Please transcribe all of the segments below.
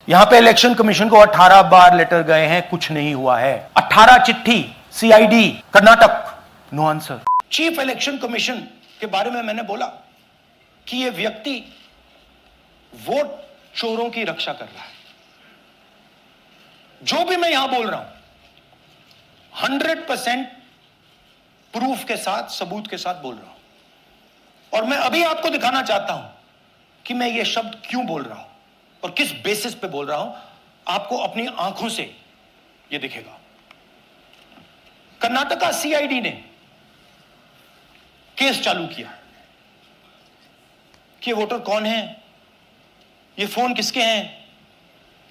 यहां पे election commission को 18 बार लेटर गए हैं, कुछ नहीं हुआ है। 18 चिट्ठी CID Karnataka, no answer. Chief election commission के बारे में मैंने बोला कि यह व्यक्ति वोट चोरों की रक्षा कर रहा है। जो भी मैं यहां बोल रहा हूं 100% प्रूफ के साथ, सबूत के साथ बोल रहा हूं। और मैं अभी आपको दिखाना चाहता हूं कि मैं ये शब्द क्यों बोल रहा हूं और किस बेसिस पे बोल रहा हूं। आपको अपनी आंखों से ये दिखेगा। कर्नाटका सीआईडी ने केस चालू किया कि वोटर कौन है, ये फोन किसके हैं,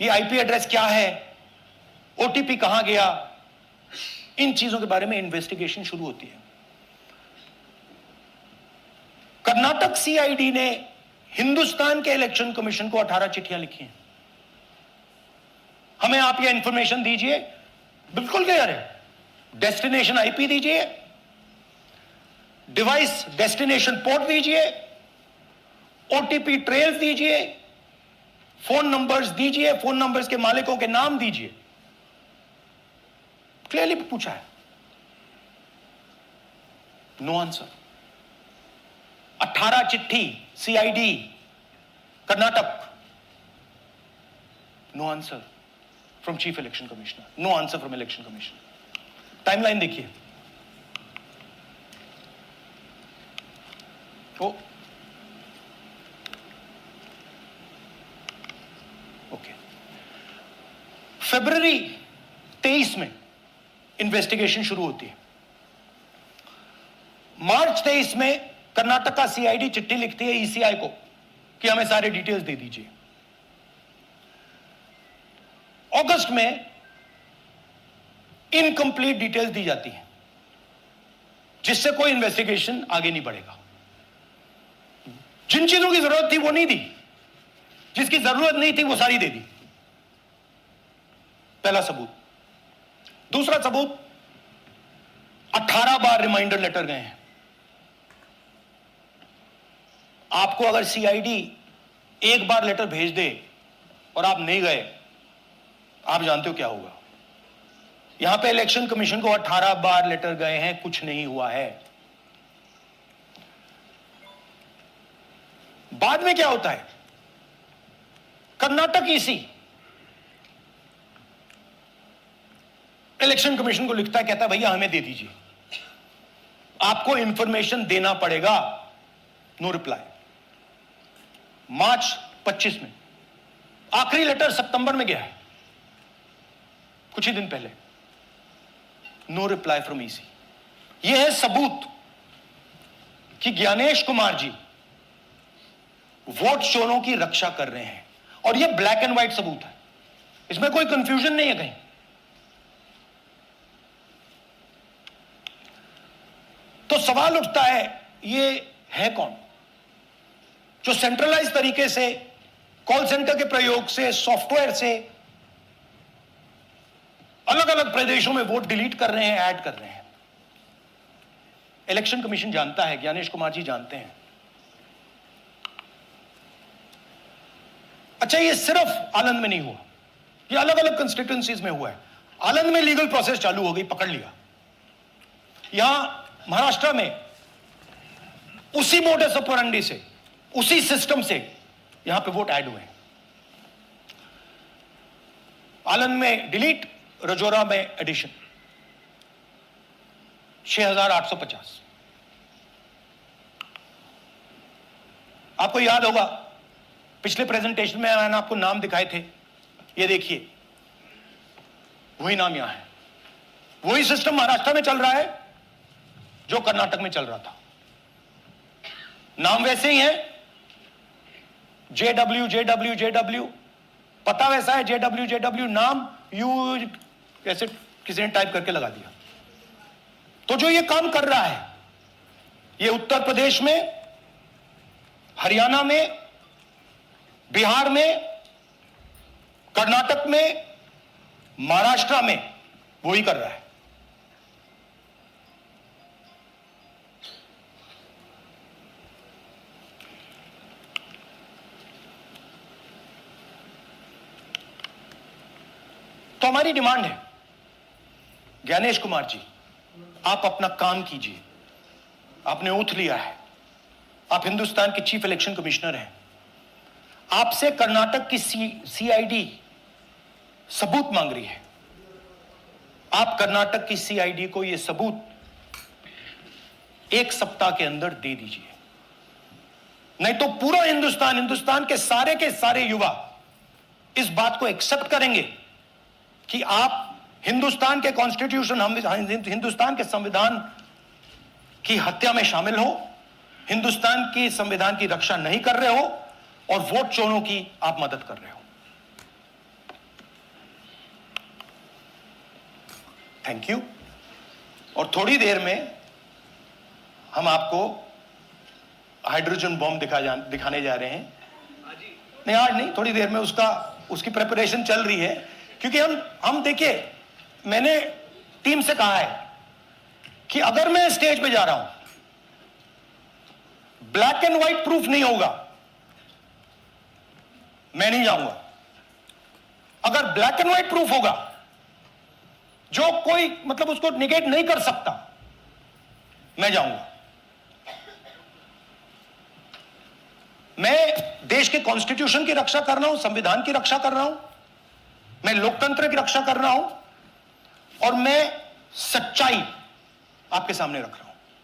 ये आईपी एड्रेस क्या है, ओटीपी कहां गया, इन चीजों के बारे में इन्वेस्टिगेशन शुरू होती है। कर्नाटक सीआईडी ने हिंदुस्तान के इलेक्शन कमीशन को 18 चिट्ठियां लिखी हैं। हमें आप यह इंफॉर्मेशन दीजिए, बिल्कुल क्लियर है। डेस्टिनेशन आईपी दीजिए, डिवाइस डेस्टिनेशन पोर्ट दीजिए, ओटीपी ट्रेल्स दीजिए, फोन नंबर्स दीजिए, फोन नंबर्स के मालिकों के नाम दीजिए। क्लियरली पूछा है, नो आंसर। 18 चिट्ठी CID Karnataka, no answer from chief election commissioner, no answer from election commission. Timeline देखिए। ओके, फरवरी 23 में इन्वेस्टिगेशन शुरू होती है। मार्च 23 में कर्नाटका सीआईडी चिट्ठी लिखती है ईसीआई को कि हमें सारे डिटेल्स दे दीजिए। अगस्त में इनकंप्लीट डिटेल्स दी जाती है, जिससे कोई इन्वेस्टिगेशन आगे नहीं बढ़ेगा। जिन चीजों की जरूरत थी वो नहीं दी, जिसकी जरूरत नहीं थी वो सारी दे दी। पहला सबूत। दूसरा सबूत, 18 बार रिमाइंडर लेटर गए हैं। आपको अगर सीआईडी एक बार लेटर भेज दे और आप नहीं गए, आप जानते हो क्या होगा। यहां पे इलेक्शन कमीशन को 18 बार लेटर गए हैं, कुछ नहीं हुआ है। बाद में क्या होता है, कर्नाटक ईसी इलेक्शन कमीशन को लिखता है, कहता है भैया हमें दे दीजिए, आपको इंफॉर्मेशन देना पड़ेगा। No reply. मार्च 25 में आखिरी लेटर सितंबर में गया है, कुछ ही दिन पहले। No reply from EC. यह है सबूत कि ज्ञानेश कुमार जी वोट चोरों की रक्षा कर रहे हैं। और यह ब्लैक एंड व्हाइट सबूत है, इसमें कोई कंफ्यूजन नहीं है कहीं। तो सवाल उठता है, ये है कौन जो सेंट्रलाइज तरीके से कॉल सेंटर के प्रयोग से, सॉफ्टवेयर से अलग अलग प्रदेशों में वोट डिलीट कर रहे हैं, ऐड कर रहे हैं। इलेक्शन कमीशन जानता है, ज्ञानेश कुमार जी जानते हैं। अच्छा, ये सिर्फ आनंद में नहीं हुआ, ये अलग अलग कंस्टिट्यूएंसीज में हुआ है। आनंद में लीगल प्रोसेस चालू हो गई, पकड़ लिया। यहां महाराष्ट्र में उसी मोडस ऑपरेंडी से, उसी सिस्टम से यहां पे वोट ऐड हुए हैं। आनंद में डिलीट, रजौरा में एडिशन। 6850। आपको याद होगा पिछले प्रेजेंटेशन में मैंने आपको नाम दिखाए थे, ये देखिए वही नाम यहां है। वही सिस्टम महाराष्ट्र में चल रहा है जो कर्नाटक में चल रहा था। नाम वैसे ही है, जेडब्ल्यू जेडब्ल्यू जेडब्ल्यू, पता वैसा है, जेडब्ल्यू जेडब्ल्यू, नाम यू कैसे किसी ने टाइप करके लगा दिया। तो जो ये काम कर रहा है, ये उत्तर प्रदेश में, हरियाणा में, बिहार में, कर्नाटक में, महाराष्ट्र में वही कर रहा है। तो हमारी डिमांड है, ज्ञानेश कुमार जी, आप अपना काम कीजिए। आपने ओथ लिया है, आप हिंदुस्तान के चीफ इलेक्शन कमिश्नर हैं। आपसे कर्नाटक की सीआईडी सबूत मांग रही है। आप कर्नाटक की सीआईडी को यह सबूत 1 सप्ताह के अंदर दे दीजिए, नहीं तो पूरा हिंदुस्तान के सारे युवा इस बात को एक्सेप्ट करेंगे कि आप हिंदुस्तान के कॉन्स्टिट्यूशन, हिंदुस्तान के संविधान की हत्या में शामिल हो, हिंदुस्तान की संविधान की रक्षा नहीं कर रहे हो और वोट चोरों की आप मदद कर रहे हो। Thank you. और थोड़ी देर में हम आपको हाइड्रोजन बॉम्ब दिखाने जा रहे हैं। नहीं, आज नहीं, थोड़ी देर में उसकी प्रिपरेशन चल रही है, क्योंकि हम देखिए, मैंने टीम से कहा है कि अगर मैं स्टेज पे जा रहा हूं, ब्लैक एंड व्हाइट प्रूफ नहीं होगा, मैं नहीं जाऊंगा। अगर ब्लैक एंड व्हाइट प्रूफ होगा, जो कोई मतलब उसको निगेट नहीं कर सकता, मैं जाऊंगा। मैं देश के कॉन्स्टिट्यूशन की रक्षा कर रहा हूं, संविधान की रक्षा कर रहा हूं, मैं लोकतंत्र की रक्षा कर रहा हूं, और मैं सच्चाई आपके सामने रख रहा हूं।